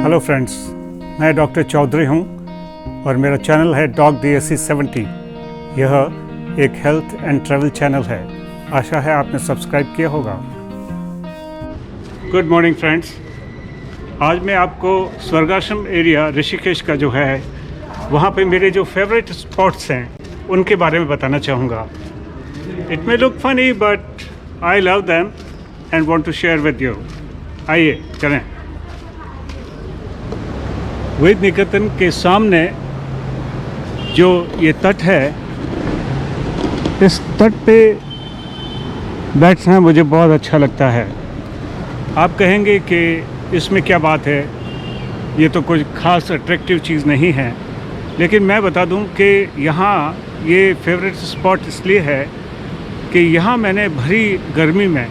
Hello friends, मैं doctor Chaudhary हूं और मेरा चैनल है डॉग DSC 70। यह एक हेल्थ एंड ट्रैवल चैनल है। आशा है आपने सब्सक्राइब किया होगा। गुड मॉर्निंग फ्रेंड्स, आज मैं आपको स्वर्गाश्रम एरिया ऋषिकेश का जो है वहाँ पे मेरे जो फेवरेट स्पॉट्स हैं उनके बारे में बताना चाहूँगा। It may look funny but I love them and want to share with you. आइए चलें। वेद निकेतन के सामने जो ये तट है, इस तट पे बैठना मुझे बहुत अच्छा लगता है। आप कहेंगे कि इसमें क्या बात है, ये तो कुछ ख़ास अट्रैक्टिव चीज़ नहीं है, लेकिन मैं बता दूं कि यहाँ ये फेवरेट स्पॉट इसलिए है कि यहाँ मैंने भरी गर्मी में,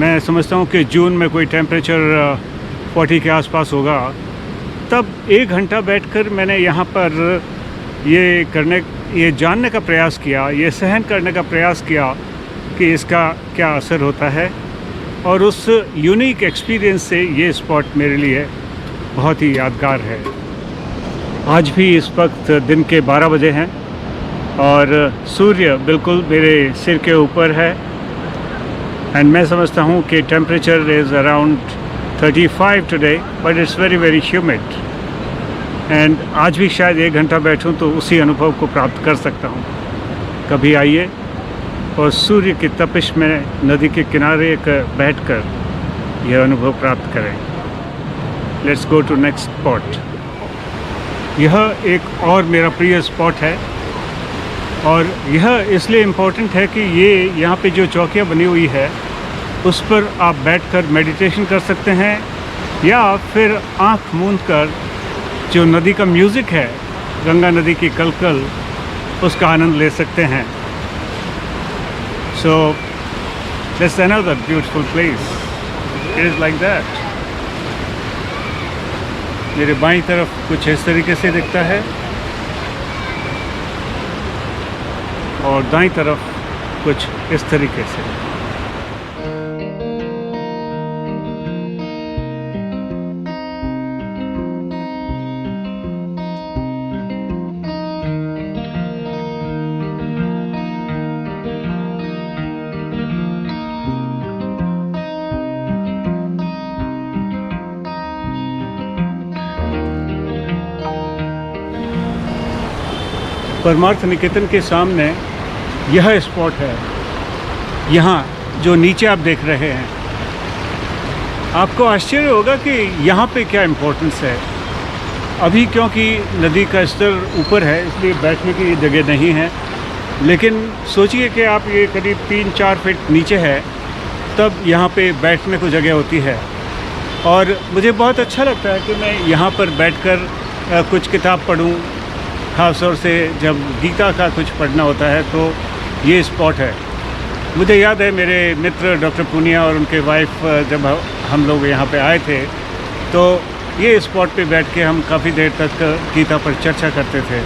मैं समझता हूँ कि जून में कोई टेम्परेचर 40 के आसपास होगा, तब 1 घंटा बैठकर मैंने यहाँ पर ये जानने का प्रयास किया, ये सहन करने का प्रयास किया कि इसका क्या असर होता है। और उस यूनिक एक्सपीरियंस से ये स्पॉट मेरे लिए बहुत ही यादगार है। आज भी इस वक्त दिन के 12 बजे हैं और सूर्य बिल्कुल मेरे सिर के ऊपर है एंड मैं समझता हूँ कि temperature is around 35 today, but it's very very humid. And आज भी शायद 1 घंटा बैठूं तो उसी अनुभव को प्राप्त कर सकता हूं। कभी आइए और सूर्य की तपिश में नदी के किनारे बैठकर यह अनुभव प्राप्त करें। Let's go to next spot. यह एक और मेरा प्रिय स्पॉट है और यह इसलिए इम्पोर्टेंट है कि ये यहाँ पे जो चौकियाँ बनी हुई है उस पर आप बैठकर मेडिटेशन कर सकते हैं या फिर आँख मूंदकर जो नदी का म्यूज़िक है, गंगा नदी की कलकल, उसका आनंद ले सकते हैं। So that's another beautiful place. It is like that. मेरे बाईं तरफ कुछ इस तरीके से दिखता है और दाईं तरफ कुछ इस तरीके से। परमार्थ निकेतन के सामने यह स्पॉट है। यहाँ जो नीचे आप देख रहे हैं, आपको आश्चर्य होगा कि यहाँ पे क्या इम्पोर्टेंस है। अभी क्योंकि नदी का स्तर ऊपर है इसलिए बैठने की जगह नहीं है, लेकिन सोचिए कि आप ये करीब 3-4 फीट नीचे है, तब यहाँ पे बैठने को जगह होती है। और मुझे बहुत अच्छा लगता है कि मैं यहाँ पर बैठकर कुछ किताब पढूं, ख़ास तौर से जब गीता का कुछ पढ़ना होता है तो ये स्पॉट है। मुझे याद है मेरे मित्र डॉक्टर पूनिया और उनके वाइफ जब हम लोग यहाँ पे आए थे तो ये स्पॉट पे बैठ के हम काफ़ी देर तक गीता पर चर्चा करते थे।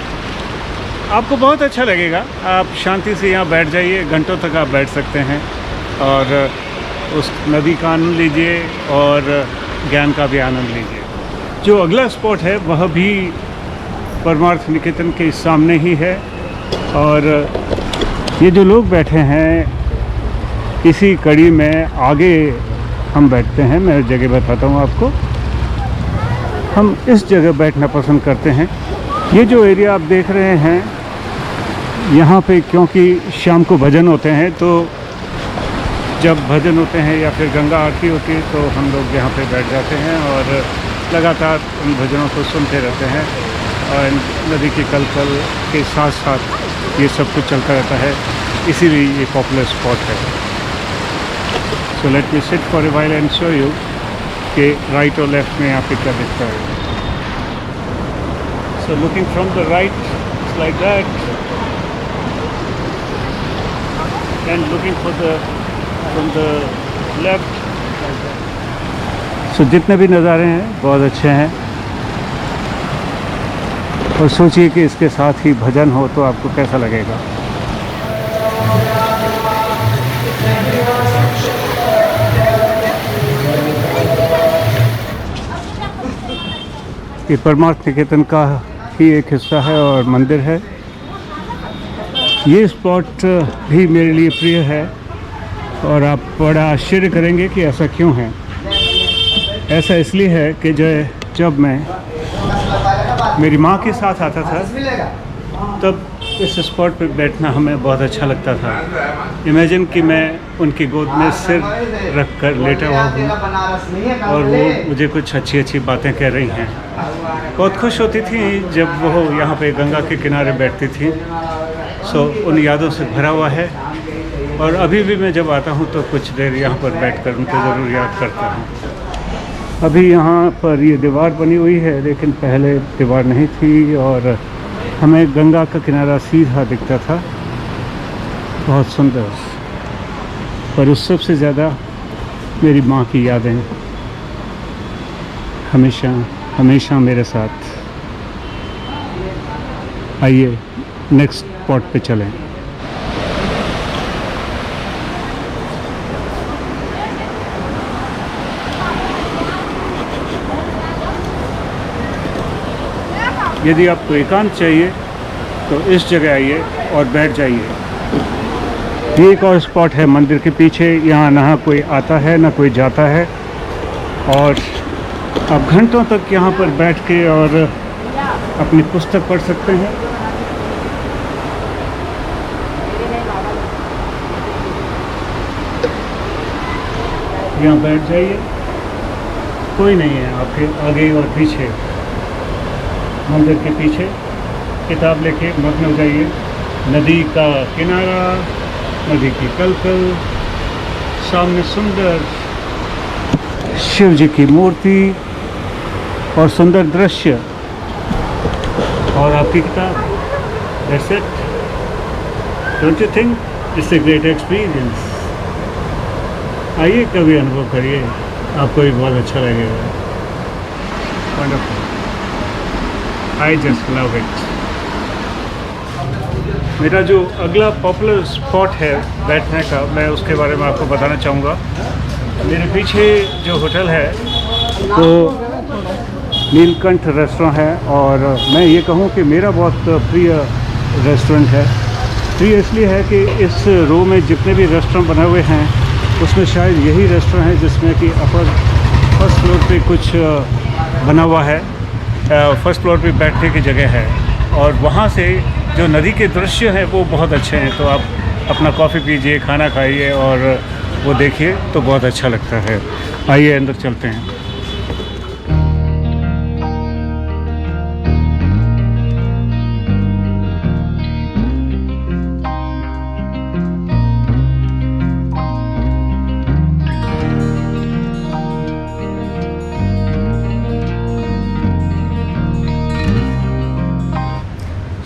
आपको बहुत अच्छा लगेगा। आप शांति से यहाँ बैठ जाइए, घंटों तक आप बैठ सकते हैं और उस नदी का आनंद लीजिए और ज्ञान का भी आनंद लीजिए। जो अगला स्पॉट है वह भी परमार्थ निकेतन के सामने ही है और ये जो लोग बैठे हैं इसी कड़ी में आगे हम बैठते हैं। मैं जगह बताता हूँ आपको। हम इस जगह बैठना पसंद करते हैं। ये जो एरिया आप देख रहे हैं, यहाँ पे क्योंकि शाम को भजन होते हैं, तो जब भजन होते हैं या फिर गंगा आरती होती है तो हम लोग यहाँ पे बैठ जाते हैं और लगातार उन भजनों को सुनते रहते हैं और नदी की कलकल के साथ साथ ये सब कुछ चलता रहता है। इसीलिए ये पॉपुलर स्पॉट है। So let me sit for a while and show you कि राइट और लेफ्ट में यहाँ पे क्या दिखता है। So looking from the right it's like that and looking from the left. So जितने भी नज़ारे हैं बहुत अच्छे हैं और सोचिए कि इसके साथ ही भजन हो तो आपको कैसा लगेगा। ये परमार्थ निकेतन का ही एक हिस्सा है और मंदिर है। ये स्पॉट भी मेरे लिए प्रिय है और आप बड़ा आश्चर्य करेंगे कि ऐसा क्यों है। ऐसा इसलिए है कि जब मैं मेरी माँ के साथ आता था तब इस स्पॉट पे बैठना हमें बहुत अच्छा लगता था। इमेजिन कि मैं उनकी गोद में सिर रख कर लेटा हुआ हूँ और वो मुझे कुछ अच्छी अच्छी बातें कह रही हैं। बहुत खुश होती थी जब वो यहाँ पे गंगा के किनारे बैठती थी। सो उन यादों से भरा हुआ है और अभी भी मैं जब आता हूँ तो कुछ देर यहाँ पर बैठकर उनको ज़रूर याद करता हूँ। अभी यहाँ पर ये दीवार बनी हुई है लेकिन पहले दीवार नहीं थी और हमें गंगा का किनारा सीधा दिखता था, बहुत सुंदर। पर उस सब से ज़्यादा मेरी माँ की यादें हमेशा हमेशा मेरे साथ। आइए नेक्स्ट स्पॉट पे चलें। यदि आपको एकांत चाहिए तो इस जगह आइए और बैठ जाइए। ये एक और स्पॉट है मंदिर के पीछे। यहाँ ना कोई आता है ना कोई जाता है और आप घंटों तक यहाँ पर बैठ के और अपनी पुस्तक पढ़ सकते हैं। यहाँ बैठ जाइए, कोई नहीं है आपके आगे और पीछे। मंदिर के पीछे किताब लेके मग्न हो जाइए। नदी का किनारा, नदी की कलकल, सामने सुंदर शिव जी की मूर्ति और सुंदर दृश्य और आपकी किताब। That's it. Don't you think it's a great experience? आइए कभी अनुभव करिए, आपको भी बहुत अच्छा लगेगा। Wonderful. I just love it. मेरा जो अगला पॉपुलर स्पॉट है बैठने का, मैं उसके बारे में आपको बताना चाहूँगा। मेरे पीछे जो होटल है वो नीलकंठ रेस्टोरेंट है और मैं ये कहूँ कि मेरा बहुत प्रिय रेस्टोरेंट है। प्रिय इसलिए है कि इस रो में जितने भी रेस्टोरेंट बने हुए हैं उसमें शायद यही रेस्टोरेंट है जिसमें कि फर्स्ट फ्लोर पे कुछ बना हुआ है। फर्स्ट फ्लोर पे बैठने की जगह है और वहाँ से जो नदी के दृश्य हैं वो बहुत अच्छे हैं। तो आप अपना कॉफ़ी पीजिए, खाना खाइए और वो देखिए तो बहुत अच्छा लगता है। आइए अंदर चलते हैं।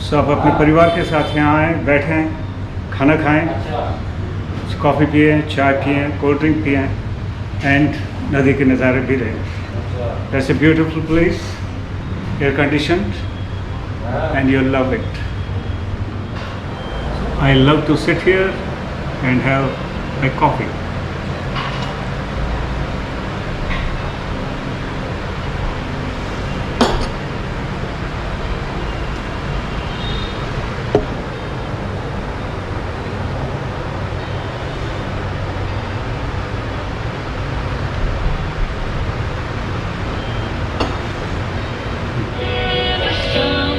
तो आप अपने परिवार के साथ यहाँ आएँ, बैठें, खाना खाएं, कॉफ़ी पिएँ, चाय पिएँ, कोल्ड ड्रिंक पिएँ एंड नदी के नज़ारे भी लें। That's a beautiful place, air conditioned and you'll love it. I love to sit here and have my coffee.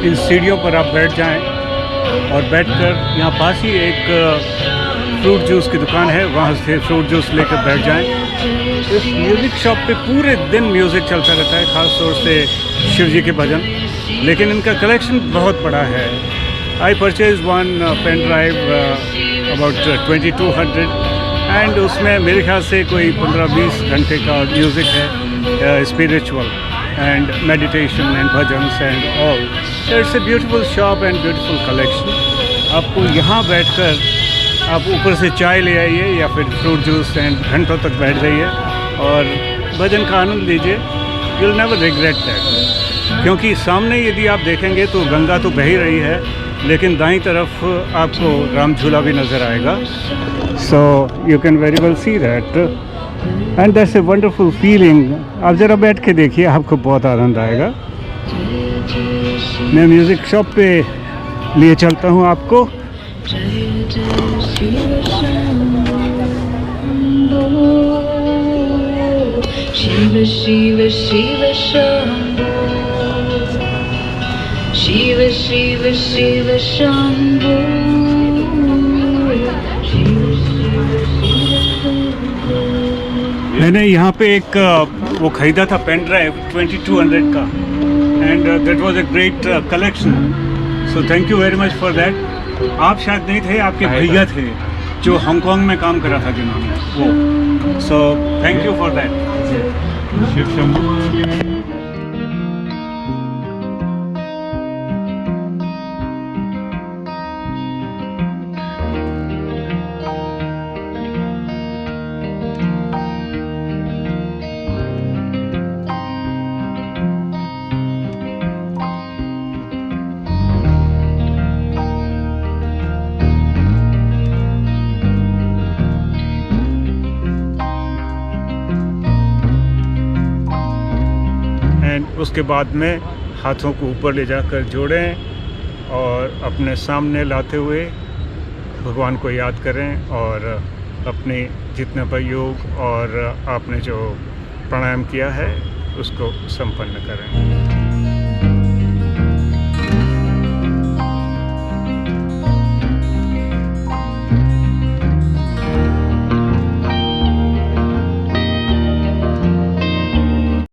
इन सीढ़ियों पर आप बैठ जाएं और बैठकर यहाँ पास ही एक फ्रूट जूस की दुकान है, वहाँ से फ्रूट जूस लेकर बैठ जाएं। इस म्यूज़िक शॉप पे पूरे दिन म्यूज़िक चलता रहता है, ख़ास तौर से शिव जी के भजन, लेकिन इनका कलेक्शन बहुत बड़ा है। I purchase one pen drive about 2200 and उसमें मेरे ख्याल से कोई 15-20 घंटे का म्यूज़िक है, spiritual and meditation and bhajans and all. So it's a beautiful shop and beautiful collection. आपको यहाँ बैठकर आप ऊपर से चाय ले आइए या फिर फ्रूट जूस एंड घंटों तक बैठ जाइए और भजन का आनंद लीजिए। You'll never regret that. क्योंकि सामने यदि आप देखेंगे तो गंगा तो बह ही रही है, लेकिन दाईं तरफ आपको राम झूला भी नज़र आएगा। So you can very well see that. And that's a wonderful feeling. आप ज़रा बैठ के देखिए, आपको बहुत आनंद आएगा। मैं म्यूज़िक शॉप पे लिए चलता हूँ आपको। शिव शिव शिव शंभो शिव शिव शिव शंभो शिव शिव शिव शंभो। मैंने यहाँ पे एक वो ख़रीदा था पेन ड्राइव 2200 का, and that was a great collection, so thank you very much for that. आप शायद नहीं थे, आपके भैया थे जो हांगकांग में काम करा था जिन्होंने वो, so thank you for that. Shiv Shambhu. उसके बाद में हाथों को ऊपर ले जाकर जोड़ें और अपने सामने लाते हुए भगवान को याद करें और अपने जितने पर योग और आपने जो प्राणायाम किया है उसको संपन्न करें।